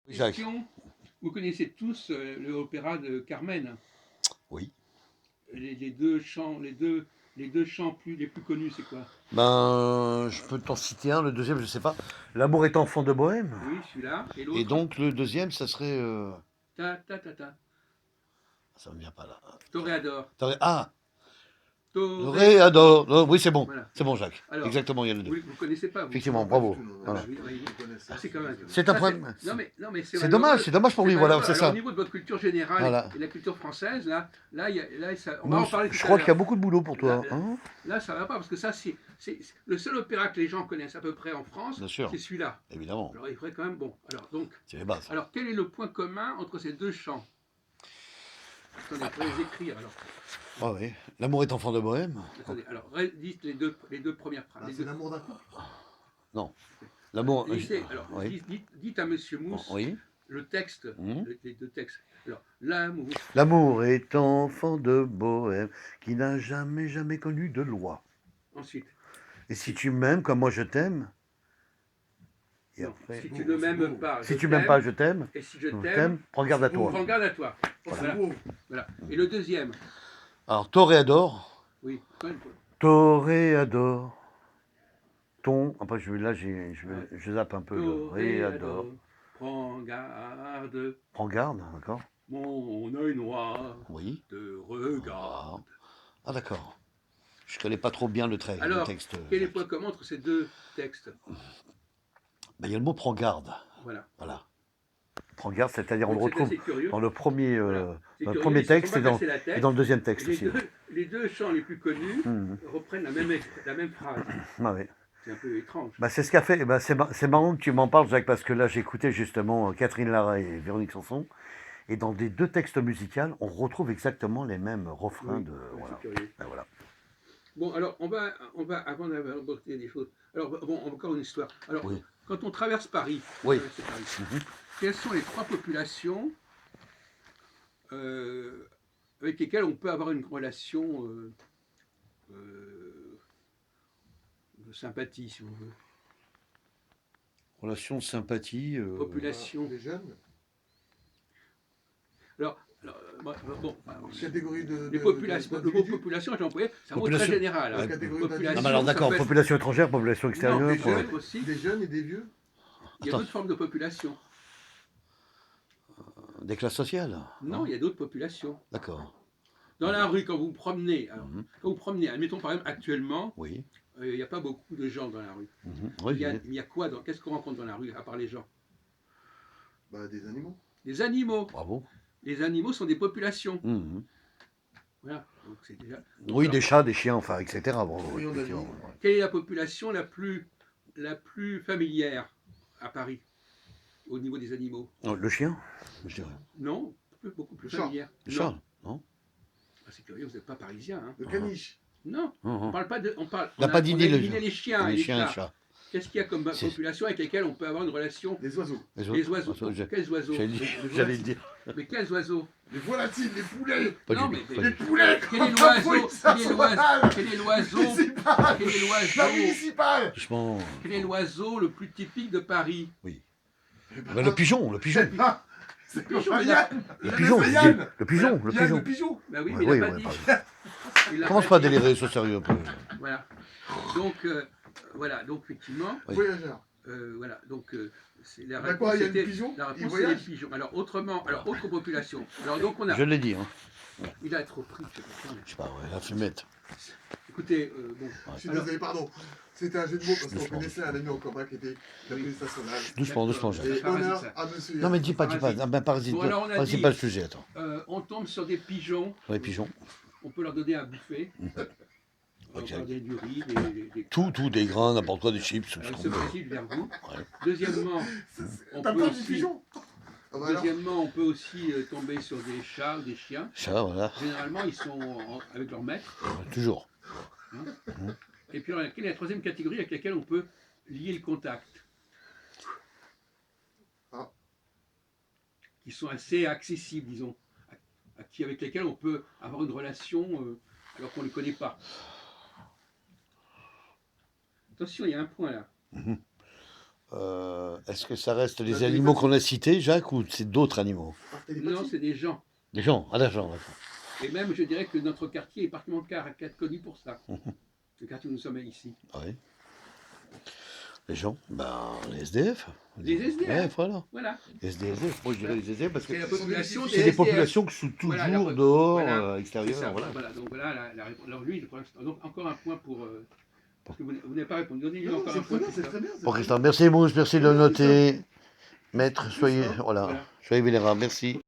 Oui, Jacques. Question, vous connaissez tous l'opéra de Carmen. Oui. Les deux chants, les deux chants les plus connus, c'est quoi? Ben, je peux t'en citer un, le deuxième, je sais pas. L'amour est enfant de Bohème. Oui, celui-là. Et Et l'autre? donc, le deuxième, ça serait. Ta ta ta ta. Ça me vient pas là. Toréador. Ah, Toréador. Toréador. Oui, c'est bon. Voilà. C'est bon, Jacques. Alors, Exactement, il y a les deux. vous connaissez pas, vous? Effectivement, Non, pas du bravo. tout, non. Voilà. Oui, oui. Je connaissais. Ah, c'est quand même. C'est un Ça, problème. non, mais C'est dommage pour lui, voilà, malheureux. c'est Alors, au ça. niveau de votre culture générale Voilà. et de la culture française, on va en parler tout Je à crois qu'il y l'heure. a beaucoup de boulot pour toi. Hein, Là, ça va pas, parce que ça, c'est le seul opéra que les gens connaissent à peu près en France, bien sûr, c'est celui-là. évidemment. Alors, il faudrait quand même. Bon, alors, donc. C'est les bases. Alors, quel est le point commun entre ces deux chants? Attendez, je vais les écrire alors. Ah oui. L'amour est enfant de Bohème. Attendez, alors, dites les deux premières phrases. C'est l'amour d'un couple. Non. L'amour. Alors, Oui. dites à Monsieur Mousse Oui. le texte, les deux textes. Alors, l'amour. L'amour est enfant de Bohème qui n'a jamais connu de loi. Ensuite. Et si tu m'aimes comme moi je t'aime. Et Non, après, si tu ne m'aimes pas, si tu m'aimes pas, je t'aime. Et si je t'aime, prends garde à toi. prends garde à toi. Voilà. Et le deuxième. Alors, Toréador. Oui. Toréador. Ton. Après, je zappe un peu. Toréador. Prends garde. Prends garde, d'accord. Mon œil noir. Oui. Te regarde. Ah, d'accord. Je connais pas trop bien le texte. Quel est le point commun entre ces deux textes? Ben, il y a le mot prends garde. Voilà. Prends garde, c'est-à-dire on le retrouve dans le premier, dans le curieux, premier texte et dans le deuxième texte aussi. Les deux chants les plus connus reprennent la même phrase. Ah, oui. C'est un peu étrange. Bah, c'est ce qu'a fait. Bah, c'est marrant que tu m'en parles, Jacques, parce que là, j'écoutais justement Catherine Lara et Véronique Sanson. Et dans des deux textes musicaux, on retrouve exactement les mêmes refrains Oui, de. Voilà. Ben, voilà. Bon, alors, on va avant d'aborder des choses. Alors, bon, encore une histoire. Alors, Oui. quand on traverse Paris, Oui. Quelles sont les trois populations avec lesquelles on peut avoir une relation de sympathie, si on veut? Relation de sympathie. Population. Les jeunes. Alors bon, catégorie les populations, le mot population, j'ai employé, c'est un mot très général. Hein. Ah, mais alors d'accord, population étrangère, population extérieure. Non, des jeunes et des vieux. Il y a d'autres formes de population. Des classes sociales? Non, il y a d'autres populations. D'accord. Dans la rue, quand vous vous promenez, admettons par exemple actuellement, oui. Il n'y a pas beaucoup de gens dans la rue. Oui, il y a quoi qu'est-ce qu'on rencontre dans la rue, à part les gens? Bah, des animaux. Des animaux. Bravo. Les animaux sont des populations. Voilà. Donc c'est déjà. Oui, des chats, des chiens, enfin, etc. Bon, quelle est la population la plus familière à Paris au niveau des animaux? Le chien, je dirais. Non, beaucoup plus familière. Le chat, non. Ah, c'est curieux, vous n'êtes pas parisien. Hein. Le caniche. Non, on parle pas de. On n'a pas d'idée les chiens et les chats. Qu'est-ce qu'il y a comme population avec lesquelles on peut avoir une relation? Les oiseaux. Les oiseaux. Quels oiseaux? J'allais le dire. Mais quels oiseaux? Les volatiles, les poulets. Non, mais les poulets. Quel est l'oiseau? Quel est l'oiseau? Quel est l'oiseau? La municipale. Quel est l'oiseau le plus typique de Paris? Oui. Le pigeon, le pigeon. C'est le pigeon. Le pigeon. Bah oui, mais il n'a pas dit. Commence pas à délirer, sois sérieux un peu. Voilà. Donc effectivement. Voyageur. Voilà, donc c'est la réponse. Il y a des pigeons. La réponse c'est les pigeons. Alors autre population. Alors donc on a. Je l'ai dit. Il a trop pris. Je sais pas, la fumette. Écoutez, bon. Je suis désolé, pardon. C'était un jeu de mots parce qu'on connaissait un ami en commun qui était la police nationale. Doucement, Et honneur à monsieur. Non mais dis pas. Parasite pas le sujet, attends. On tombe sur des pigeons. Les pigeons. On peut leur donner à bouffer. Du riz, des grains, n'importe quoi, des chips. C'est facile vers vous. Deuxièmement, on peut aussi tomber sur des chats ou des chiens. Voilà. Généralement, ils sont avec leur maître. Toujours. Et puis, quelle est la troisième catégorie avec laquelle on peut lier le contact? Qui sont assez accessibles, disons. Avec lesquels on peut avoir une relation alors qu'on ne les connaît pas. Attention, il y a un point là. Est-ce que ça reste les La animaux télépathie. qu'on a cités, Jacques, ou c'est d'autres animaux? Par Non, télépathie. c'est des gens. Des gens? Ah, d'accord, d'accord. Et même, je dirais que notre quartier est particulièrement connu pour ça. Le quartier où nous sommes ici. Oui. Les gens? Les SDF. Les SDF. Ouais, voilà. Voilà. Les SDF. Moi, je dirais les SDF parce que C'est la population c'est des SDF. populations qui sont Voilà, toujours la- dehors, voilà, extérieures. C'est ça, Voilà. voilà. Donc voilà la réponse. Alors lui, pour l'instant, donc encore un point pour. Parce que vous n'avez pas répondu. Donnez-lui Non, encore c'est un très point. bien, pour c'est ça. très bien. Bon, Christian, merci Mousse, merci de le Merci, noter. Maître, soyez, Christophe. voilà, Voilà. soyez vénérable, merci.